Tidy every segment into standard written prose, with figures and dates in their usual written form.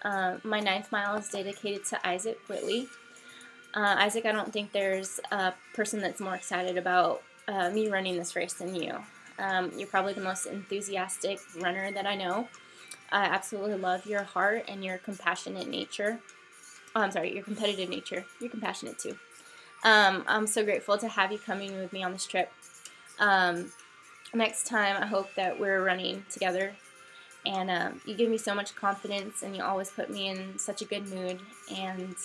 My ninth mile is dedicated to Isaac Whitley. Isaac, I don't think there's a person that's more excited about me running this race than you. You're probably the most enthusiastic runner that I know. I absolutely love your heart and your compassionate nature. Oh, I'm sorry, your competitive nature. You're compassionate too. I'm so grateful to have you coming with me on this trip. Next time, I hope that we're running together. And you give me so much confidence, and you always put me in such a good mood. And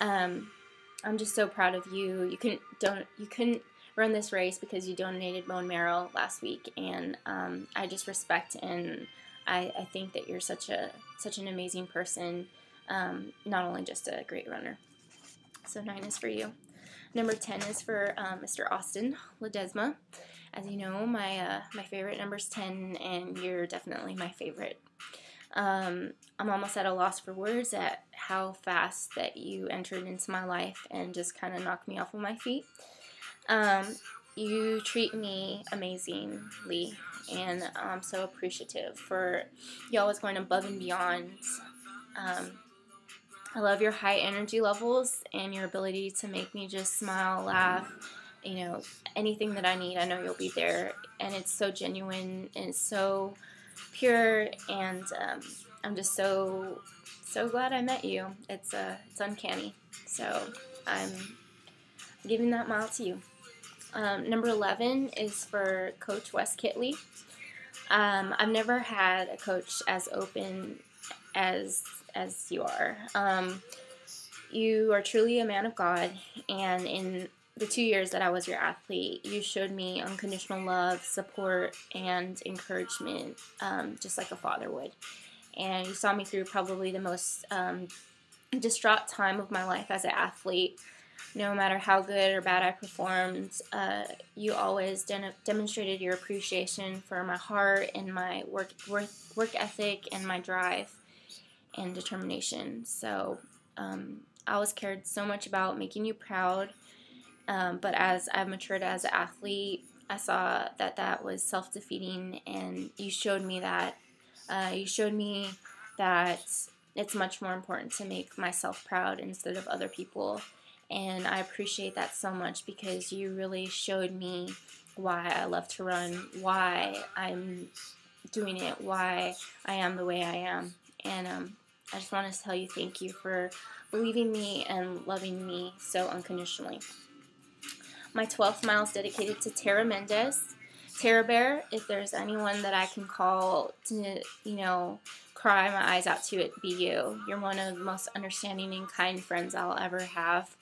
I'm just so proud of you. You couldn't run this race because you donated bone marrow last week, and I just respect and I think that you're such an amazing person. Not only just a great runner. So 9 is for you. Number 10 is for Mr. Austin Ledesma. As you know, my favorite number is 10, and you're definitely my favorite. I'm almost at a loss for words at how fast that you entered into my life and just kind of knocked me off of my feet. You treat me amazingly, and I'm so appreciative for you always going above and beyond. I love your high energy levels and your ability to make me just smile, laugh, anything that I need, I know you'll be there. And it's so genuine and it's so pure, and I'm just so glad I met you. It's uncanny. So I'm giving that mile to you. Number 11 is for Coach Wes Kitley. I've never had a coach as open as you are. You are truly a man of God, and in the 2 years that I was your athlete, you showed me unconditional love, support, and encouragement, just like a father would. And you saw me through probably the most distraught time of my life as an athlete. No matter how good or bad I performed, you always demonstrated your appreciation for my heart and my work ethic and my drive and determination. So I always cared so much about making you proud, but as I've matured as an athlete, I saw that was self-defeating, and you showed me that. It's much more important to make myself proud instead of other people, and I appreciate that so much because you really showed me why I love to run, why I'm doing it, why I am the way I am. And I just want to tell you thank you for believing me and loving me so unconditionally. My 12th mile is dedicated to Tara Mendez. Tara Bear, if there's anyone that I can call to, cry my eyes out to, it be you. You're one of the most understanding and kind friends I'll ever have.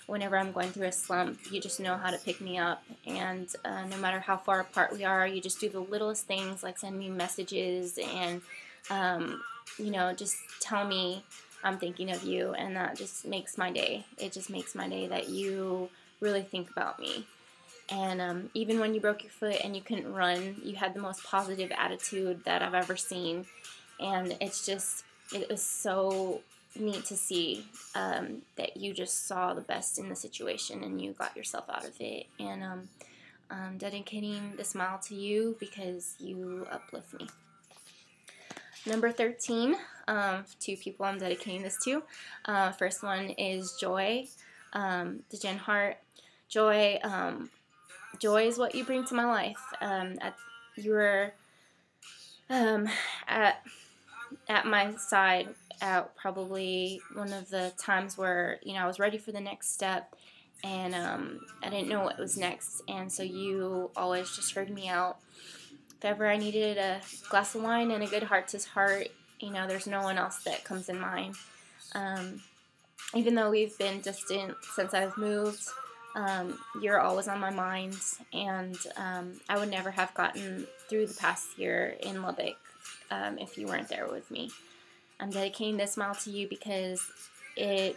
Whenever I'm going through a slump, you just know how to pick me up, and no matter how far apart we are, you just do the littlest things like send me messages and just tell me I'm thinking of you, and that just makes my day. It just makes my day that you really think about me. And even when you broke your foot and you couldn't run, you had the most positive attitude that I've ever seen, and it was so neat to see that you just saw the best in the situation and you got yourself out of it. And I'm dedicating this mile to you because you uplift me. Number 13, 2 people I'm dedicating this to. First one is Joy, the Jen Hart. Joy, joy is what you bring to my life. You were at my side at probably one of the times where I was ready for the next step, and I didn't know what was next, and so you always just heard me out. If ever I needed a glass of wine and a good heart-to-heart, there's no one else that comes in mind. Even though we've been distant since I've moved, you're always on my mind, and I would never have gotten through the past year in Lubbock if you weren't there with me. I'm dedicating this mile to you because it's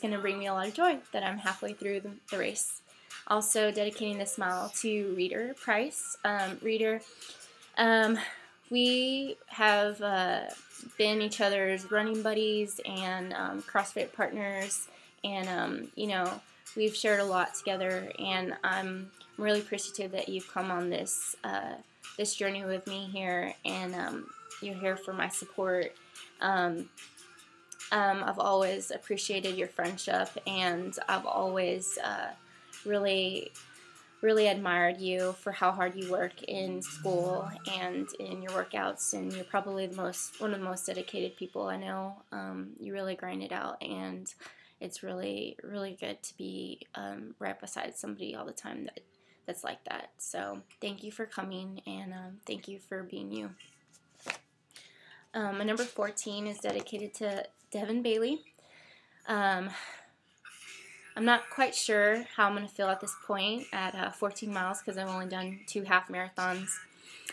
going to bring me a lot of joy that I'm halfway through the race. Also dedicating this mile to Reader Price. Reader, we have been each other's running buddies and CrossFit partners, and we've shared a lot together, and I'm really appreciative that you've come on this this journey with me here, and you're here for my support. I've always appreciated your friendship, and I've always really admired you for how hard you work in school and in your workouts, and you're probably one of the most dedicated people I know. You really grind it out, and it's really good to be right beside somebody all the time that's like that. So thank you for coming, and thank you for being you. My number 14 is dedicated to Devin Bailey. I'm not quite sure how I'm going to feel at this point at 14 miles because I've only done 2 half marathons.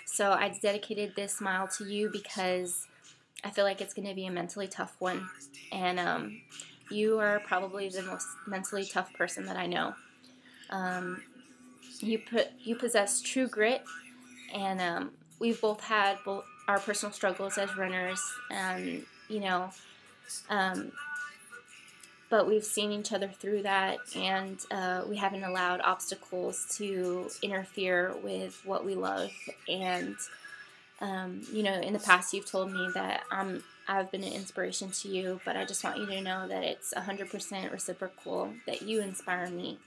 So I dedicated this mile to you because I feel like it's going to be a mentally tough one. And you are probably the most mentally tough person that I know. You possess true grit, and we've both had our personal struggles as runners, and but we've seen each other through that, and we haven't allowed obstacles to interfere with what we love. And in the past you've told me that I've been an inspiration to you, but I just want you to know that it's 100% reciprocal, that you inspire me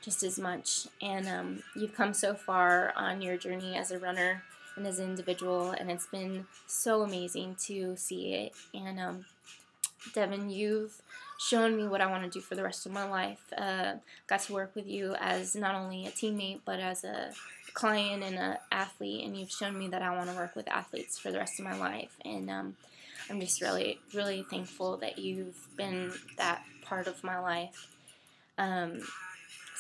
just as much. And you've come so far on your journey as a runner and as an individual, and it's been so amazing to see it. And Devin, you've shown me what I want to do for the rest of my life. Got to work with you as not only a teammate, but as a client and an athlete, and you've shown me that I want to work with athletes for the rest of my life. And I'm just really thankful that you've been that part of my life.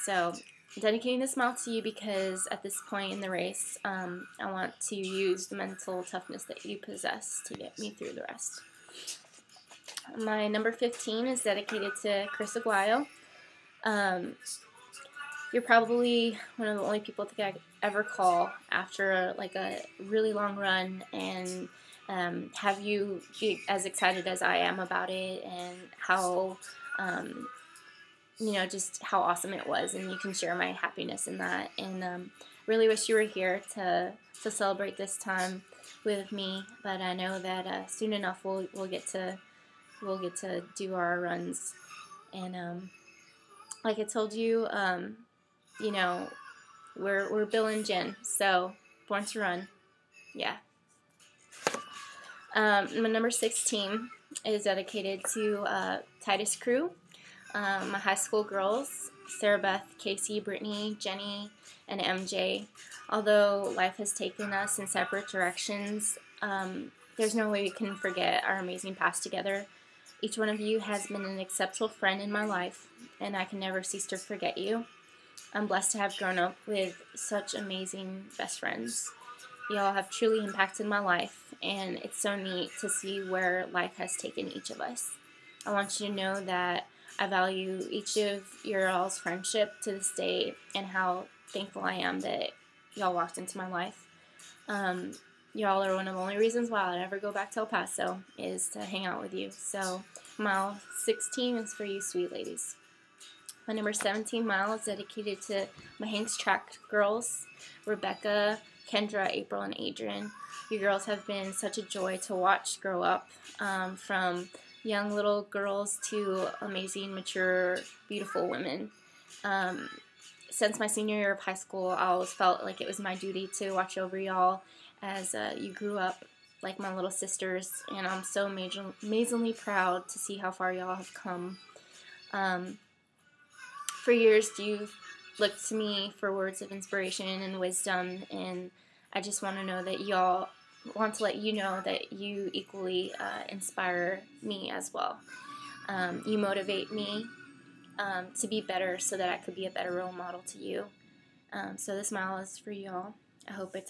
So I'm dedicating this mile to you because at this point in the race, I want to use the mental toughness that you possess to get me through the rest. My number 15 is dedicated to Chris Aguayo. You're probably one of the only people that I ever call after a really long run, and have you be as excited as I am about it, and how just how awesome it was, and you can share my happiness in that. And really wish you were here to celebrate this time with me, but I know that soon enough we'll get to do our runs. And like I told you, we're Bill and Jen, so born to run. Yeah. My number 16 is dedicated to Titus Crew, my high school girls, Sarah Beth, Casey, Brittany, Jenny, and MJ. Although life has taken us in separate directions, there's no way we can forget our amazing past together. Each one of you has been an exceptional friend in my life, and I can never cease to forget you. I'm blessed to have grown up with such amazing best friends. Y'all have truly impacted my life, and it's so neat to see where life has taken each of us. I want you to know that I value each of your all's friendship to this day, and how thankful I am that y'all walked into my life. Y'all are one of the only reasons why I'll ever go back to El Paso, is to hang out with you. So mile 16 is for you sweet ladies. My number 17 mile is dedicated to my Hanks track girls, Rebecca, Kendra, April, and Adrian. You girls have been such a joy to watch grow up, from young little girls to amazing, mature, beautiful women. Since my senior year of high school, I always felt like it was my duty to watch over y'all as you grew up like my little sisters, and I'm so amazingly proud to see how far y'all have come. For years, you've looked to me for words of inspiration and wisdom, and I just want to let you know that you equally inspire me as well. You motivate me to be better so that I could be a better role model to you. So this mile is for y'all. I hope it's